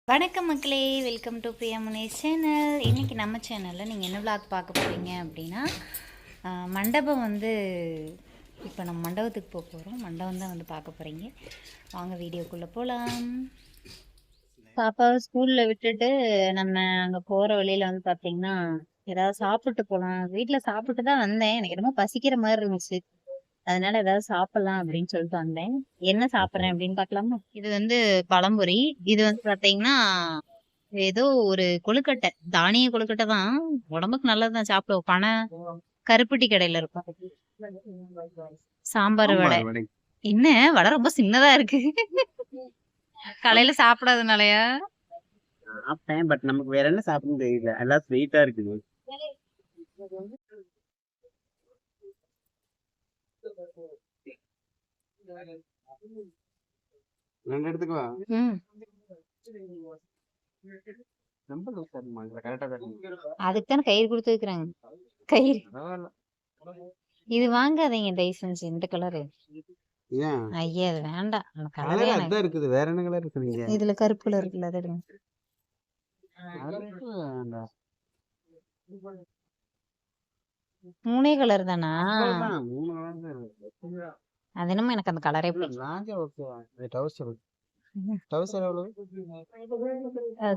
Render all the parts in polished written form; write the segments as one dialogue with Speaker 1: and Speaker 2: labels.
Speaker 1: வணக்கம் மக்களே, welcome to Priya Munesh channel. இன்றைக்கி நம்ம சேனலில் நீங்கள் என்ன விளாக் பார்க்க போகிறீங்க அப்படின்னா, மண்டபம் வந்து இப்போ நம்ம மண்டபத்துக்கு போக போகிறோம். மண்டபம் தான் வந்து பார்க்க போகிறீங்க. வாங்க வீடியோக்குள்ளே போகலாம். பாப்பாவை ஸ்கூலில் விட்டுட்டு நம்ம அங்கே போகிற வழியில் வந்து பார்த்திங்கன்னா ஏதாவது சாப்பிட்டு போகலாம். வீட்டில் சாப்பிட்டு தான் வந்தேன். எனக்கு என்னமோ பசிக்கிற மாதிரி இருந்துச்சு. அதனால ஏதாவது சாப்பிடலாம் அப்படின்னு சொல்லிட்டு வந்தேன். என்ன சாப்பிட்றேன் அப்படின்னு பார்க்கலாமா? இது வந்து பழம்பொரி. இது வந்து பார்த்தீங்கன்னா ஏதோ ஒரு கொழுக்கட்டை, தானிய கொழுக்கட்டை தான். உடம்புக்கு நல்லதுதான், சாப்பிடுவோம். கருப்பட்டி கடையில இருக்கும். சாம்பார் வடை. என்ன வடை ரொம்ப சின்னதா இருக்கு. காலையில சாப்பிடாதனாலயா?
Speaker 2: சாப்பிட்டேன். பட் நமக்கு வேற என்ன சாப்பிடணும்னு தெரியல. எல்லாம் ஸ்வீட்டா இருக்குது. ரெண்டு எடுத்துக்கவா? ரொம்ப லூசா இருக்குமா? கரெக்டா தான் இருக்கு.
Speaker 1: அதுக்கு தானே கயிறு கொடுத்து வைக்கிறாங்க. கயிறு இது வாங்காதீங்க தயவு செஞ்சு. இந்த கலரு
Speaker 2: ஏன்?
Speaker 1: ஐயா அது வேண்டாம்.
Speaker 2: கலர் அதான் இருக்குது. வேற என்ன கலர் இருக்குதுங்க?
Speaker 1: இதுல கருப்பு கலர் இருக்குல்ல, அது எடுங்க.
Speaker 2: வேண்டாம்.
Speaker 1: 3 கலர் தானா?
Speaker 2: அவ்வளவுதான். 3 கலர் தான் இருக்கு.
Speaker 1: அது என்னமோ எனக்கு அந்த கலரே
Speaker 2: ராஜா ஓகேவா? டவுசர். டவுசர் எவ்வளவு?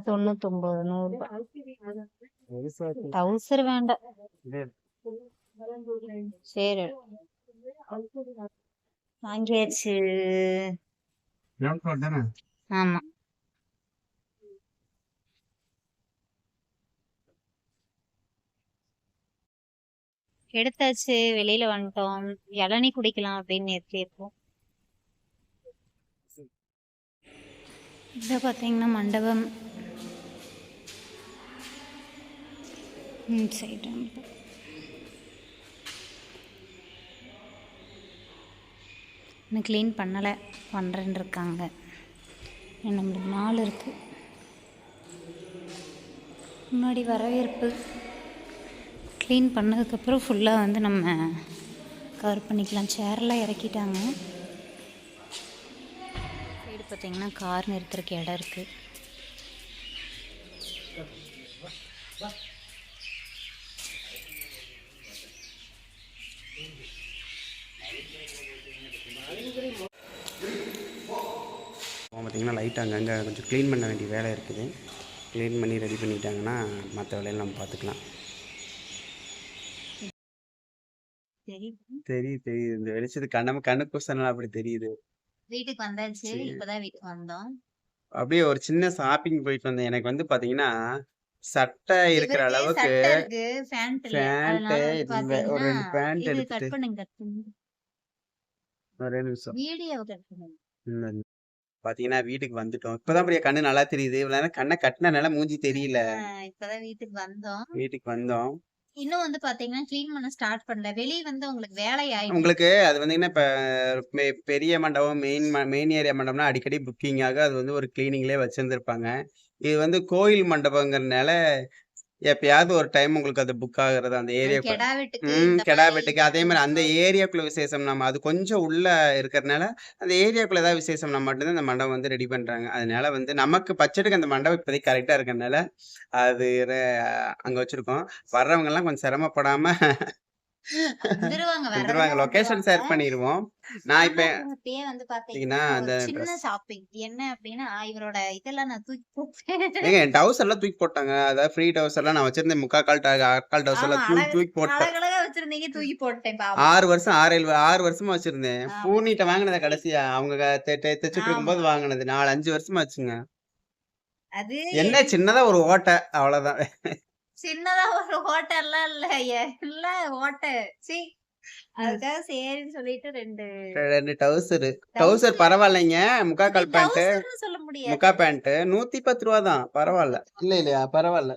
Speaker 1: 99 100. டவுசர் வேண்டாம். சரி வாங்கியாச்சு. ஆமா, எடுத்தாச்சு. வெளியில வந்துட்டோம். இளநீ குடிக்கலாம் அப்படின்னு இருக்கோம். இதை பார்த்தீங்கன்னா மண்டபம் சைடு இன்னும் க்ளீன் பண்ணலை, பண்ணுறேன்னு இருக்காங்க. நம்மளுக்கு 4 இருக்குது. முன்னாடி வரவேற்பு க்ளீன் பண்ணதுக்கப்புறம் ஃபுல்லாக வந்து நம்ம கவர் பண்ணிக்கலாம். சேர்லாம் இறக்கிட்டாங்க. சைடு பார்த்திங்கன்னா கார் நிறுத்துறதுக்கு இடம் இருக்குது.
Speaker 2: பார்த்தீங்கன்னா லைட் அங்கங்கே கொஞ்சம் க்ளீன் பண்ண வேண்டிய வேலை இருக்குது. க்ளீன் பண்ணி ரெடி பண்ணிட்டாங்கன்னா மற்ற வேலையில் நம்ம பார்த்துக்கலாம். தெரியுது. இந்த வெளிச்சத்துக்கு கண்ணு குசனலாம் அப்படி தெரியுது.
Speaker 1: வீட்டுக்கு வந்தாச்சு. இப்பதான் வீட்டுக்கு வந்தோம்.
Speaker 2: அப்படியே ஒரு சின்ன ஷாப்பிங் போயிட்டு வந்தேன். எனக்கு வந்து பாத்தீங்கன்னா சட்டை இருக்கிற அளவுக்கு பேண்ட் இல்ல. ஒரு 2 பேண்ட் எடுத்துட்டு ஒரே நிமிஷம் பாத்தீங்கன்னா வீட்டுக்கு வந்துட்டோம். இப்பதான் அப்படியே கண்ணு நல்லா தெரியுது. இவ்வளவு நேரம் கண்ணை கட்டினால மூஞ்சி தெரியல.
Speaker 1: இப்பதான்
Speaker 2: வீட்டுக்கு வந்தோம்.
Speaker 1: இன்னும் வந்து பாத்தீங்கன்னா க்ளீன் பண்ண ஸ்டார்ட் பண்ணல. வெளிய வந்து உங்களுக்கு வேலையாயிடும்.
Speaker 2: உங்களுக்கு அது வந்தீங்கன்னா இப்ப பெரிய மண்டபம், மெயின் ஏரியா மண்டபம்னா அடிக்கடி புக்கிங் ஆகும். அது வந்து ஒரு கிளீனிங்லயே வச்சிருந்திருப்பாங்க. இது வந்து கோயில் மண்டபங்கிறதுனால எப்பயாவது ஒரு டைம் உங்களுக்கு அது புக் ஆகுறது அந்த ஏரியா. கெடா வெட்டுக்கு அதே மாதிரி அந்த ஏரியாக்குள்ள விசேஷம்னா அது கொஞ்சம் உள்ள இருக்கிறதுனால அந்த ஏரியாக்குள்ள ஏதாவது விசேஷம்னா மட்டும்தான் அந்த மண்டபம் வந்து ரெடி பண்றாங்க. அதனால வந்து நமக்கு பட்ஜெட்டுக்கு அந்த மண்டபம் இப்போதைக்கு கரெக்டா இருக்கிறதுனால அது அங்க வச்சிருக்கோம். வர்றவங்க எல்லாம் கொஞ்சம் சிரமப்படாம வந்துருவாங்க. லொகேஷன் ஷேர் பண்ணிடுவோம். நான் இப்பயே வந்து பாத்தீங்கன்னா அந்த சின்ன ஷாப்பிங் என்ன அப்படின்னா இவரோட இதெல்லாம் நான் தூக்கி போட்டேன். என் டவுசர் எல்லாம் தூக்கி போட்டாங்க. அதாவது ஃப்ரீ டவுசர் எல்லாம் நான் வச்சிருந்தேன். அக்கால் டவுசர் எல்லாம் தூக்கி போட்டேன். வச்சிருந்தீங்க, தூக்கி போட்டேன். 6 வருஷமா வச்சிருந்தேன். பூனிட்ட வாங்கினத கடைசியா அவங்க தைச்சிட்டு இருக்கும்போது வாங்கினது 4-5 வருஷமா வச்சுங்க. அது என்ன சின்னதா ஒரு ஓட்டை, அவ்வளவுதான். சின்னதா ஒரு ஹோட்டல்லாம் இல்ல ஓட்டை. அதுக்காக சரின்னு சொல்லிட்டு 2 டவுசர் பரவாயில்லைங்க. முக்கால் பேண்ட் சொல்ல முடியாது. முக்கா பேண்ட் 110 ரூபா தான். பரவாயில்ல. இல்லையா? பரவாயில்ல.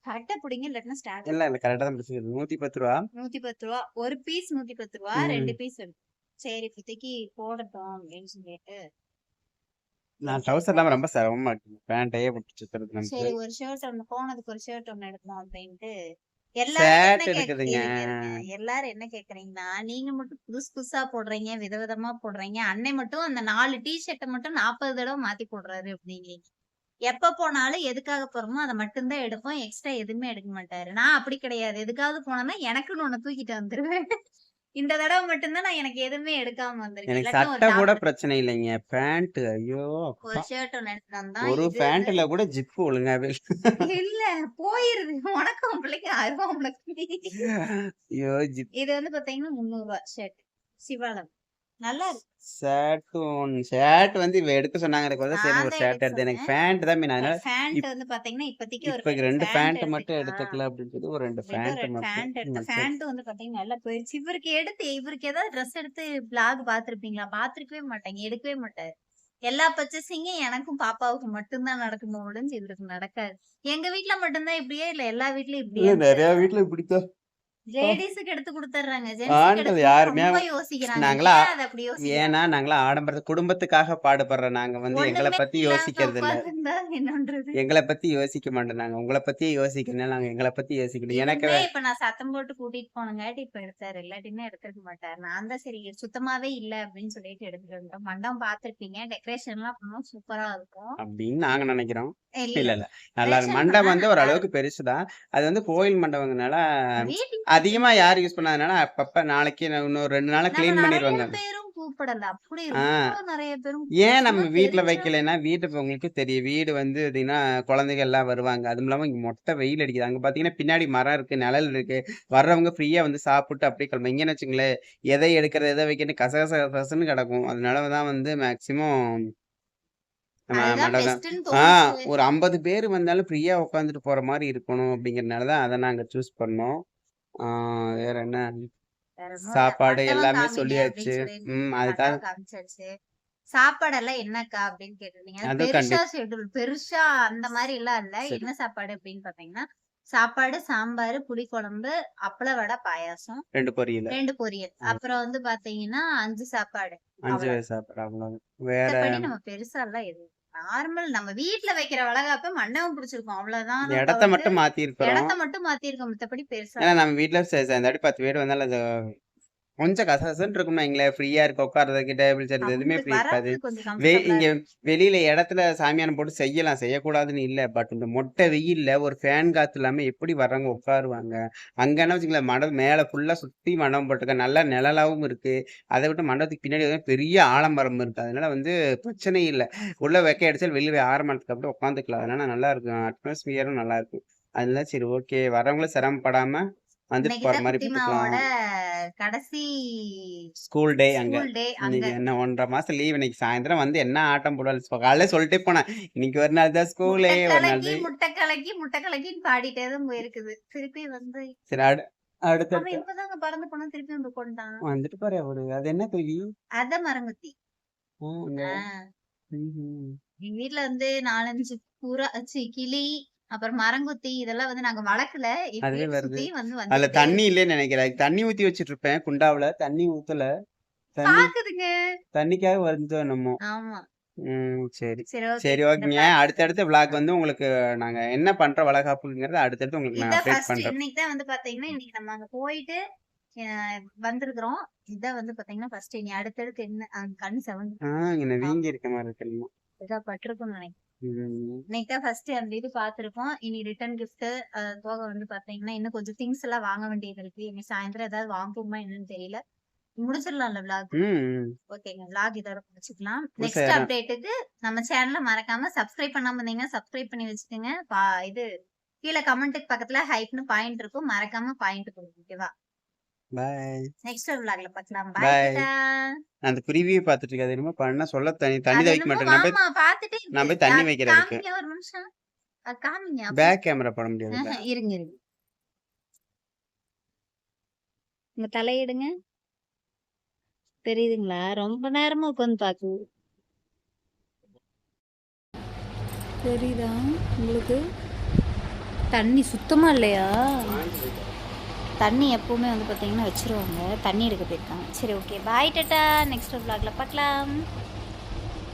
Speaker 2: கரெக்டா புடிங்க. இல்லன்னா ஸ்டார்ட் இல்ல கரெக்டா தான் பிடிச்சிருக்கு. 110 ரூபா. 110 ரூபா. ஒரு பீஸ் 110 ரூபா. 2 பீஸ் சரி இப்போதைக்கு போடட்டும் அப்படின்னு சொல்லிட்டு நான் டவுசர் இல்லாம ரொம்ப சிரமமா இருக்கு. பேண்டையே போட்டு சுத்துறது நமக்கு. சரி ஒரு ஷர்ட் ஒன்னு போனதுக்கு ஒரு ஷர்ட் ஒன்னு எடுக்கணும் அப்படின்ட்டு எல்லாரும் என்ன கேக்குறீங்கன்னா நீங்க மட்டும் புதுசா போடுறீங்க, விதவிதமா போடுறீங்க. அன்னை மட்டும் அந்த 4 டி-ஷர்ட்டை மட்டும் 40 தடவை மாத்தி போடுறாரு அப்படிங்கிறீங்க.
Speaker 1: எப்ப போனாலும் எதுக்காக போறோமோ அதை மட்டும்தான் எடுப்போம். எக்ஸ்ட்ரா எதுவுமே எடுக்க மாட்டாரு. நான் அப்படி கிடையாது. எதுக்காவது போனேன்னா எனக்குன்னு ஒண்ணு தூக்கிட்டு வந்துருவேன். இந்த தடவை மட்டும்தான் நான் எனக்கு எதுவுமே எடுக்காம வந்திருக்கேன்.
Speaker 2: எனக்கு
Speaker 1: இல்லாட்டினா ஒரு
Speaker 2: சட்டை கூட
Speaker 1: டாப்
Speaker 2: பிரச்சனை இல்லைங்க. பேண்ட் ஐயோ
Speaker 1: ஒரு
Speaker 2: அப்பா!
Speaker 1: ஷர்ட் ஒண்ணு எடுத்துட்டு வந்தா
Speaker 2: ஒரு
Speaker 1: இது வந்து
Speaker 2: பேண்ட்ல கூட ஜிப் ஒழுங்காவே
Speaker 1: இல்ல போயிருது. உனக்கும் உன் பிள்ளைக்கு ஆயிரம் உனக்கு.
Speaker 2: ஐயோ! ஜிப்
Speaker 1: இது வந்து பாத்தீங்கன்னா 300 ஷர்ட். சிவாலம். நல்லா இருக்கு.
Speaker 2: ஷர்ட் வந்து இவ எடுக்க சொன்னாங்க. எனக்கு வந்து சரி
Speaker 1: நான்
Speaker 2: ஒரு
Speaker 1: தான்
Speaker 2: ஷர்ட்
Speaker 1: எடுக்க
Speaker 2: எடுத்தேன். எனக்கு
Speaker 1: சொன்னேன்.
Speaker 2: பேண்ட் தான் மெயின். அதனால
Speaker 1: ஃபேண்ட் வந்து பாத்தீங்கன்னா இப்போதைக்கு ஒரு
Speaker 2: இப்ப 2
Speaker 1: ஃபேண்ட்
Speaker 2: பேண்ட் மட்டும்
Speaker 1: எடுத்துக்கலாம்.
Speaker 2: எடுத்துக்கலாம் அப்படின்னு சொல்லி ஒரு 2
Speaker 1: ஒரு
Speaker 2: பேண்ட் மட்டும்
Speaker 1: ஃபேண்ட் எடுத்து
Speaker 2: மட்டும்
Speaker 1: ஃபேண்ட் வந்து பாத்தீங்கன்னா நல்லா போயிருச்சு. இவருக்கு ஏதாவது ட்ரெஸ் எடுத்து பிளாக் பாத்துருப்பீங்களா? பாத்துருக்கவே மாட்டாங்க. எடுக்கவே மாட்டாரு. எல்லா பர்ச்சேசிங்கும் எனக்கும் பாப்பாவுக்கும் மட்டும்தான் நடக்குமோ ஒழிஞ்சு இவருக்கு நடக்காது. எங்க வீட்ல மட்டும்தான் இப்படியே இல்ல எல்லா வீட்லயும்
Speaker 2: இல்ல
Speaker 1: இப்படியான்னு
Speaker 2: நெறைய
Speaker 1: தெரியல.
Speaker 2: வீட்ல இப்படித்தான்.
Speaker 1: லேடீஸுக்கு எடுத்து குடுத்துடுறாங்க. ஜென்ஸுக்கு
Speaker 2: ஆண்கள்
Speaker 1: எடுக்கணும்னு
Speaker 2: யாருமே
Speaker 1: ரொம்ப யோசிக்கிறாங்க.
Speaker 2: நாங்களா
Speaker 1: ஏன் அத அப்படி யோசிக்கிறாங்க?
Speaker 2: ஏன்னா நாங்களாம் ஆடம்பரத்து குடும்பத்துக்காக பாடுபடுற நாங்க வந்து எங்கள
Speaker 1: ஒண்ணுமே
Speaker 2: பத்தி
Speaker 1: இல்லாம
Speaker 2: யோசிக்கிறது இல்ல.
Speaker 1: உட்கார்ந்திருந்தா என்ன பண்றது?
Speaker 2: எங்கள பத்தி யோசிக்க மாட்டோம் நாங்க. உங்கள பத்தியே யோசிக்கிறனால நாங்க எங்கள பத்தி யோசிக்கணும். எனக்கு
Speaker 1: இவருமே இப்ப நான் சத்தம் போட்டு கூட்டிட்டு போனங்காட்டி இப்ப எடுத்தாரு. இல்லாட்டினா எடுத்திருக்க மாட்டாரு. நான் தான் சரி சுத்தமாவே இல்ல அப்படின்னு சொல்லிட்டு எடுத்துட்டு வந்துட்டோம். மண்டபம் பார்த்திருப்பீங்க. டெக்கரேஷன்லாம் பண்ணுவோம். சூப்பரா இருக்கும்.
Speaker 2: அப்படின்னு நாங்க நினைக்கிறோம்.
Speaker 1: இல்ல
Speaker 2: இல்ல, இல்ல. நல்லா இருக்கு.
Speaker 1: டெக்கரேஷன் பண்ணா
Speaker 2: மண்டபம் வந்து
Speaker 1: நல்லா
Speaker 2: ஓரளவுக்கு
Speaker 1: இருக்கும்.
Speaker 2: பெருசுதான். அது வந்து கோயில் மண்டபம்ங்கனால
Speaker 1: வீட்ல
Speaker 2: அதிகமா யாரும் யூஸ் பண்ணாதனால அப்பப்ப நாளைக்கு இன்னும் 2 நாள்ல
Speaker 1: நம்ம
Speaker 2: கிளீன்
Speaker 1: நெறைய
Speaker 2: பண்ணிருவாங்க.
Speaker 1: பேரும் கூப்பிடல. அப்படி
Speaker 2: ஆ.
Speaker 1: ரொம்ப நெறைய பேரும்
Speaker 2: ஏன் நம்ம
Speaker 1: சும்மா
Speaker 2: வீட்ல
Speaker 1: தெரிஞ்சா
Speaker 2: வைக்கலைன்னா, வீட்டு இப்ப உங்களுக்கு தெரியும். வீடு வந்து எப்டின்னா, குழந்தைகள் எல்லாம் வருவாங்க. அதுவும் இல்லாம இங்க மொட்டை வெயில் அடிக்குது. அங்க பார்த்தீங்கன்னா, பின்னாடி மரம் இருக்கு, நிழல் இருக்கு. வர்றவங்க ஃப்ரீயா வந்து சாப்பிட்டு அப்படியே கிளம்பலாம். இங்கன்னு வச்சுக்கங்களேன், எதை எடுக்கிறது, எதை வைக்கன்னு கசகச கசகசன்னு கிடக்கும். அதனால தான் வந்து மேக்ஸிமம் நம்ம
Speaker 1: அதுதான்
Speaker 2: மண்டபம்
Speaker 1: பெஸ்ட்ன்னு
Speaker 2: ஆ
Speaker 1: தோணுச்சு.
Speaker 2: ஒரு 50 பேர் வந்தாலும் ஃப்ரீயா உட்காந்துட்டு போற மாரி இருக்கணும் அப்படிங்கிறனால தான் அத நாங்க சூஸ் பண்ணோம். ஆ வேற என்ன?
Speaker 1: வேற ஒண்ணும் இல்ல.
Speaker 2: சாப்பாடு
Speaker 1: மண்டபம்
Speaker 2: எல்லாமே
Speaker 1: காமிங்க
Speaker 2: சொல்லியாச்சு.
Speaker 1: அப்படின்னு சொல்லியிருந்தீங்க.
Speaker 2: அதுக்காக
Speaker 1: மண்டபம் காமிச்சாச்சு. சாப்பாடெல்லாம் என்னக்கா அப்படின்னு கேட்டிருந்தீங்க. அது
Speaker 2: அதுவும்
Speaker 1: பெருசா ஷெட்யூல். பெருசா அந்த மாரி எல்லாம் இல்ல.
Speaker 2: சரி.
Speaker 1: என்ன சாப்பாடு அப்படின்னு பார்த்தீங்கன்னா, சாப்பாடு, சாம்பார், புளிக்குழம்பு, அப்பள வடை, பாயாசம்,
Speaker 2: 2 பொரியலு.
Speaker 1: 2 பொரியல். அப்புறம் வந்து பார்த்தீங்கன்னா 5 சாப்பாடு.
Speaker 2: 5
Speaker 1: அவ்வளோ.
Speaker 2: வகை சாப்பாடு அவ்வளோதான். வேற
Speaker 1: மத்தபடி நம்ம பெருசாலாம் எதுவும் நார்மல் நம்ம வீட்ல வைக்கிற வளகாப்ப மண்டபம் பிடிச்சிருக்கோம். அவ்வளவுதான்
Speaker 2: இடத்த
Speaker 1: தவிர்த்து
Speaker 2: மட்டும் மாத்தியிருக்கிறோம்.
Speaker 1: இடத்த மட்டும் மாத்திருக்கோம். மத்தபடி பெருசா
Speaker 2: ஏன்னா நம்ம வீட்ல இந்த வாட்டி 10 பேர் வந்தாலும் அது கொஞ்சம் கசகசன்னு இருக்கும்னு வைங்களேன். ஃப்ரீயா இருக்கு உட்கார்றதுக்கு டேபிள் சேர் எதுவுமே
Speaker 1: அவங்களுக்கு
Speaker 2: ஃப்ரீ இருக்காது.
Speaker 1: வரவங்களுக்கு கொஞ்சம் கம்ஃபர்டபுளா
Speaker 2: இங்க
Speaker 1: இருக்கும்.
Speaker 2: வெளியில இடத்துல சாமியானம் போட்டு செய்யலாம். செய்யக்கூடாதுன்னு இல்ல. பட் இந்த மொட்டை வெயில்ல ஒரு ஃபேன் காத்து இல்லாம எப்படி வர்றவங்க உட்காருவாங்க? அங்கன்னா வச்சுக்கங்களேன், மண்டபம் மேல ஃபுல்லா சுத்தி மண்டபம் போட்டுருக்காங்க. நல்லா நிழலாவும் இருக்கு. அத விட்டு மண்டபத்துக்கு பின்னாடி வந்து பெரிய ஆலமரம் இருக்கு. அதனால வந்து பிரச்சனை இல்ல. உள்ள வெக்கை அடிச்சாலும் வெளிய ஆரம்பரத்துக்கு அப்படியே உட்காந்துக்கலாம். அதனால நல்லா இருக்கும். அட்மாஸ்பியரும் நல்லா இருக்கும். அதனால சரி ஓகே. வரவங்களும் சிரமப்படாம வந்துட்டு
Speaker 1: இன்னைக்கு
Speaker 2: போற
Speaker 1: தான்
Speaker 2: மாரி
Speaker 1: குட்டிமாவோட
Speaker 2: போட்டுக்கலாம்.
Speaker 1: கடைசி
Speaker 2: ஸ்கூல் டே அங்க.
Speaker 1: ஸ்கூல் டே அங்க.
Speaker 2: இன்னைக்கு என்ன 1 1/2 மாசம் லீவ். இன்னைக்கு சாயந்தரம் வந்து என்ன ஆட்டம் போடுவாரு. காலையிலே சொல்லிட்டே போனேன். இன்னைக்கு ஒரு நாள் தான் ஸ்கூலே, ஒரு நாள் தான்.
Speaker 1: முட்டை கலக்கின்னு பாடிட்டே தான் போயிருக்குது. திருப்பி வந்து
Speaker 2: சரி
Speaker 1: அவன்
Speaker 2: அடுத்தடுத்து
Speaker 1: இப்பதாங்க பறந்து போனா திருப்பி வந்து கொண்டான்.
Speaker 2: வந்துட்டு பாரு அவரு. அது என்ன குருவி?
Speaker 1: அதான் மரங்கொத்தி.
Speaker 2: அங்க.
Speaker 1: ஆஹ்
Speaker 2: ம்ஹ்ம்.
Speaker 1: எங்க வீட்ல வந்து 4, 5 புறா கிளி அப்புறம் மரங்கொத்தி இதெல்லாம் வந்து நாங்க வளர்க்கல.
Speaker 2: அதுவே
Speaker 1: எப்பயும்
Speaker 2: வருது.
Speaker 1: சுத்தி வந்து
Speaker 2: அதுல
Speaker 1: வந்துகிட்டே
Speaker 2: தண்ணி இல்லைன்னு நினைக்கிறேன். தண்ணி ஊத்தி வச்சுட்டு இருப்பேன் குண்டாவுல. தண்ணி ஊத்தல. தண்ணி
Speaker 1: பாக்குதுங்க.
Speaker 2: தண்ணிக்காக வருதோ என்னமோ.
Speaker 1: ஆமா.
Speaker 2: சரி.
Speaker 1: சரி ஓகே.
Speaker 2: சரி
Speaker 1: இந்த
Speaker 2: ஓகேங்க. அடுத்தடுத்த விளாக் வந்து உங்களுக்கு நாங்க என்ன பண்றோம் வளகாப்புங்கிறத அடுத்தடுத்து உங்களுக்கு நான்
Speaker 1: இதான்
Speaker 2: அப்டேட்
Speaker 1: ஃபர்ஸ்ட்.
Speaker 2: பண்றேன்.
Speaker 1: இன்னைக்கு தான் வந்து பாத்தீங்கன்னா இன்னைக்கு நம்ம அங்க போயிட்டு வந்திருக்கிறோம். இதான் வந்து பாத்தீங்கன்னா ஃபர்ஸ்ட். இனி அடுத்தடுத்து என்ன கண்ணு செவந்து
Speaker 2: இங்க வீங்கி இருக்க மாதிரி இருக்கு என்னமோ.
Speaker 1: இதா பட்டிருக்கும்னு நினைக்கிறேன்.
Speaker 2: ம்.
Speaker 1: இன்னைக்கு தான் ஃபர்ஸ்ட் அந்த இது பாத்திருக்கோம். இனி ரிட்டர்ன் கிஃப்ட் போக வந்து பாத்தீங்கன்னா இன்னும் கொஞ்சம் திங்ஸ் எல்லாம் வாங்க வேண்டியது இருக்கு. இனி சாயந்தரம் ஏதாவது வாங்குவோமா என்னன்னு தெரியல. முடிச்சிடலாம்ல விளாக்.
Speaker 2: ம்.
Speaker 1: ஓகேங்க. விளாக் இதோட முடிச்சுக்கலாம்.
Speaker 2: புதுசா
Speaker 1: நெக்ஸ்ட்
Speaker 2: யாரும்
Speaker 1: அப்டேட்டுக்கு நம்ம சேனலை மறக்காம சப்ஸ்கிரைப் பண்ணாம இருந்தீங்கன்னா சப்ஸ்கிரைப் பண்ணி வச்சுக்கோங்க. இது கீழே கமெண்ட்டுக்கு பக்கத்துல ஹைப்னு பாயிண்ட் இருக்கும். மறக்காம பாயிண்ட் கொடுங்க. ஓகேவா?
Speaker 2: பாய்.
Speaker 1: நெக்ஸ்ட் விளாக்ல பார்க்கலாம்.
Speaker 2: பாய்.
Speaker 1: பாய்.
Speaker 2: அந்த குருவியை பார்த்துட்டு இருக்காது. என்னமோ பண்ணா சொல்ல தண்ணி
Speaker 1: அது
Speaker 2: தான் வைக்க
Speaker 1: என்னமோ
Speaker 2: மாட்டேங்க.
Speaker 1: மாமா பாத்துட்டே
Speaker 2: நான்
Speaker 1: இருக்கு.
Speaker 2: போய் தண்ணி வைக்கிறேன் அதுக்கு.
Speaker 1: காமிங்க ஒரு நிமிஷம். காமிங்க.
Speaker 2: பேக் கேமரா போட முடியாதுல்ல.
Speaker 1: இருங்க. உங்க தலையிடுங்க. தெரியுதுங்களா? ரொம்ப நேரமா உட்காந்து பாக்குது. தெரியுதா உங்களுக்கு? தண்ணி சுத்தமா இல்லையா? தண்ணி எப்பவுமே வந்து பார்த்தீங்கன்னா வச்சிருவாங்க. தண்ணி எடுக்க போயிருக்காங்க. சரி ஓகே. பாய் டாட்டா. நெக்ஸ்ட் vlogல பார்க்கலாம்.